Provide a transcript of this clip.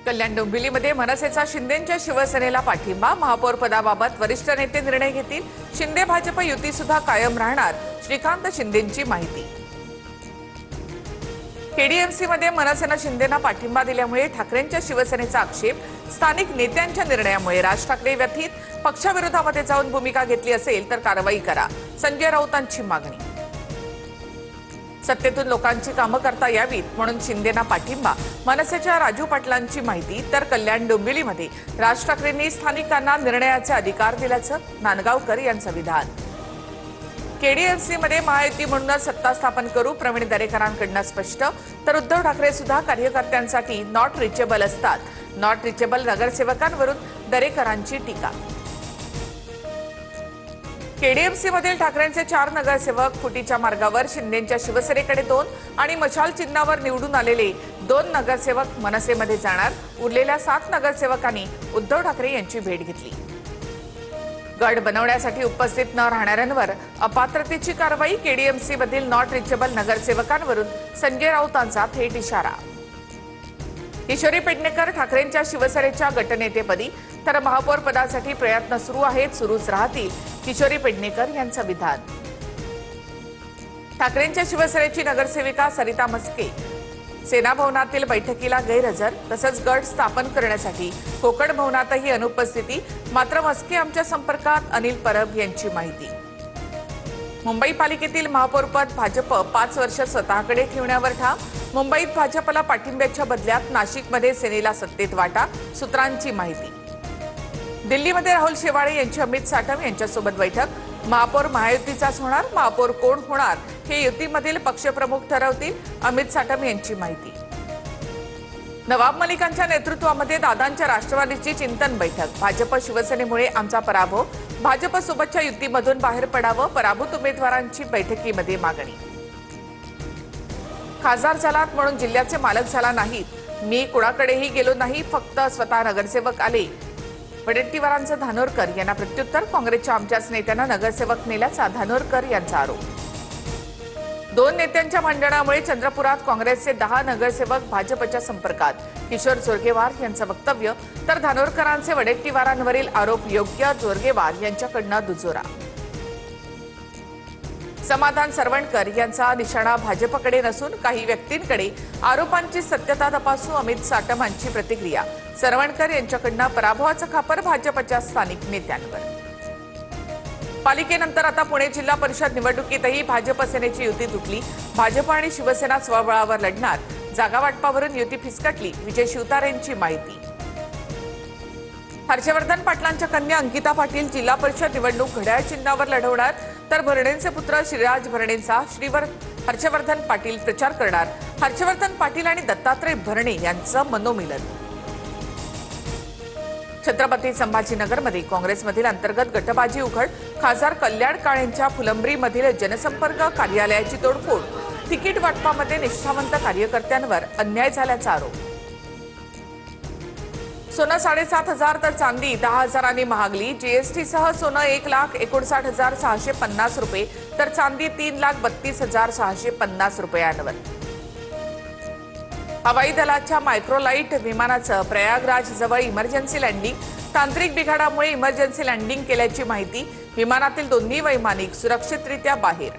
कल्याण डोंबिवलीमध्ये मनसेचा शिंदेंच्या शिवसेनेला पाठिंबा। महापौर पदाबाबत वरिष्ठ नेते निर्णय घेतील। शिंदे भाजप युती सुद्धा कायम राहणार, श्रीकांत शिंदेंची माहिती। केडीएमसी मध्ये मनसेनं शिंदेंना पाठिंबा दिल्यामुळे ठाकरेंच्या शिवसेनेचा आक्षेप। स्थानिक नेत्यांच्या निर्णयामुळे राज ठाकरे व्यथित, पक्षाविरोधामध्ये जाऊन भूमिका घेतली असेल तर कारवाई करा, संजय राऊतांची मागणी। सत्तेतून लोकांची कामं करता यावीत म्हणून शिंदेंना पाठिंबा, मनसेच्या राजू पाटलांची माहिती। तर कल्याण डोंबिवलीमध्ये राज ठाकरेंनी स्थानिकांना निर्णयाचे अधिकार दिल्याचं नांदगावकर यांचं विधान। केडीएमसी मध्ये महायुती म्हणूनच सत्ता स्थापन करू, प्रवीण दरेकरांकडून स्पष्ट। तर उद्धव ठाकरे सुद्धा कार्यकर्त्यांसाठी नॉट रिचेबल असतात, नॉट रिचेबल नगरसेवकांवरून दरेकरांची टीका। केडीएमसी मधील ठाकरेंचे 4 नगरसेवक फुटीच्या मार्गावर, शिंदेंच्या शिवसेनेकडे 2 आणि मशाल चिन्हावर निवडून आलेले 2 नगरसेवक मनसेमध्ये जाणार। उरलेल्या 7 नगरसेवकांनी उद्धव ठाकरे यांची भेट घेतली। गड बनवण्यासाठी उपस्थित न राहणाऱ्यांवर अपात्रतेची कारवाई, केडीएमसी मधील नॉट रिचेबल नगरसेवकांवरून संजय राऊतांचा थेट इशारा। किशोरी पेडणेकर ठाकरेंच्या शिवसेनेच्या गटनेतेपदी, तर महापौर पदासाठी प्रयत्न सुरू आहेत, सुरूच राहतील, किशोरी पेडणेकर यांचं विधान। ठाकरेंच्या शिवसेनेची नगरसेविका सरिता म्हस्के सेना भवनातील बैठकीला गैरहजर, तसंच गट स्थापन करण्यासाठी कोकण भवनातही अनुपस्थिती। मात्र म्हस्के आमच्या संपर्कात, अनिल परब यांची माहिती। मुंबई पालिकेतील महापौरपद भाजप 5 वर्ष स्वतःकडे ठेवण्यावर ठाम। मुंबईत भाजपला पाठिंब्याच्या बदल्यात नाशिकमध्ये सेनेला सत्तेत वाटा, सूत्रांची माहिती। दिल्लीमध्ये राहुल शेवाळे यांची अमित साटम यांच्यासोबत बैठक। महापौर महायुतीचाच होणार, महापौर कोण होणार हे युतीमधील पक्षप्रमुख ठरवतील, अमित साटम यांची माहिती। नवाब मलिकांच्या नेतृत्वामध्ये दादांच्या राष्ट्रवादीची चिंतन बैठक। भाजप शिवसेनेमुळे आमचा पराभव, भाजपसोबतच्या युतीमधून बाहेर पडावं, पराभूत उमेदवारांची बैठकीमध्ये मागणी। खासदार झालात म्हणून जिल्ह्याचे मालक झाला नाहीत, मी कुणाकडेही गेलो नाही, फक्त स्वतः नगरसेवक आले, वडेट्टीवारांचं धानोरकर यांना प्रत्युत्तर। काँग्रेसच्या आमच्याच नेत्यांना नगरसेवक नेल्याचा धानोरकर यांचा आरोप। 2 नेत्यांच्या भांडणामुळे चंद्रपुरात काँग्रेसचे 10 नगरसेवक भाजपच्या संपर्कात, किशोर जोरगेवार यांचं वक्तव्य। तर धानोरकरांचे वडेट्टीवारांवरील आरोप योग्य, जोरगेवार यांच्याकडनं दुजोरा। समाधान सरवणकर यांचा निशाणा भाजपकडे नसून काही व्यक्तींकडे, आरोपांची सत्यता तपासू, अमित साटम यांची प्रतिक्रिया। सरवणकर यांच्याकडनं पराभवाचं खापर भाजपच्या स्थानिक नेत्यांवर। पालिकेनंतर आता पुणे जिल्हा परिषद निवडणुकीतही भाजप सेनेची युती तुटली, भाजप आणि शिवसेना स्वबळावर लढणार, जागा वाटपावरून युती फिसकटली, विजय शिवतारेंची माहिती। हर्षवर्धन पाटलांच्या कन्या अंकिता पाटील जिल्हा परिषद निवडणूक घड्याळ चिन्हावर लढवणार, तर भरणेंचे पुत्र श्रीराज भरणेंचा हर्षवर्धन पाटील प्रचार करणार। हर्षवर्धन पाटील आणि दत्तात्रय भरणे यांचं मनोमिलन। छत्रपती संभाजीनगरमध्ये काँग्रेसमधील अंतर्गत गटबाजी उघड, खासदार कल्याण काळेंच्या फुलंब्रीमधील जनसंपर्क कार्यालयाची तोडफोड, तिकीट वाटपामध्ये निष्ठावंत कार्यकर्त्यांवर अन्याय झाल्याचा आरोप। सोनं 7,500 तर चांदी 10,000 महागली, जीएसटीसह सोनं 1,59,650 रुपये, तर चांदी 3,32,650 रुपयांवर। हवाई दलाच्या मायक्रोलाइट विमानाचं प्रयागराज जवळ इमर्जन्सी लँडिंग, तांत्रिक बिघाडामुळे इमर्जन्सी लँडिंग केल्याची माहिती। विमानातील 2 वैमानिक सुरक्षितरित्या बाहेर।